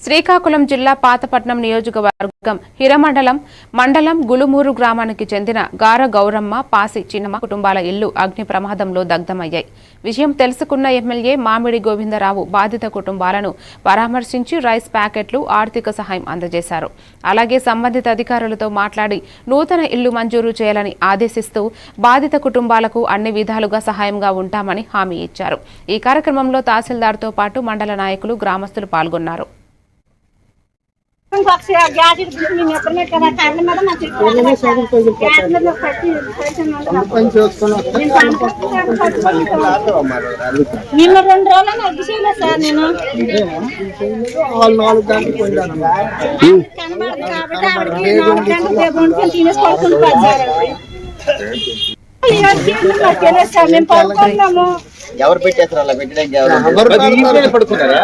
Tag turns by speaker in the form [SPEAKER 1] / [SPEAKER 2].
[SPEAKER 1] శ్రీకాకుళం జిల్లా పాతపట్నం నియోజకవర్గం మండలం గులుమూరు గ్రామానికి చెందిన గార గౌరమ్మ, పాసి చిన్నమ్మ కుటుంబాల ఇల్లు అగ్ని ప్రమాదంలో దగ్ధమయ్యాయి. విషయం తెలుసుకున్న ఎమ్మెల్యే మామిడి గోవిందరావు బాధిత కుటుంబాలను పరామర్శించి రైస్ ప్యాకెట్లు, ఆర్థిక సహాయం అందజేశారు. అలాగే సంబంధిత అధికారులతో మాట్లాడి నూతన ఇల్లు మంజూరు చేయాలని ఆదేశిస్తూ బాధిత కుటుంబాలకు అన్ని విధాలుగా సహాయంగా ఉంటామని హామీ ఇచ్చారు. ఈ కార్యక్రమంలో తహసీల్దార్తో పాటు మండల నాయకులు, గ్రామస్తులు పాల్గొన్నారు.
[SPEAKER 2] నిన్న 2 రోజులు అగ్గి చేయలేదు సార్. నేను 4 గంటలకు కనబడదు కాబట్టి ఆవిడకి 4 గంటలకు తినేసి పడుకుంటున్నాను సార్. మేము పడుకున్నాము.
[SPEAKER 3] ఎవరు పెట్టేస్తారు అలా పెట్టడానికి?
[SPEAKER 2] పడుకున్నారా?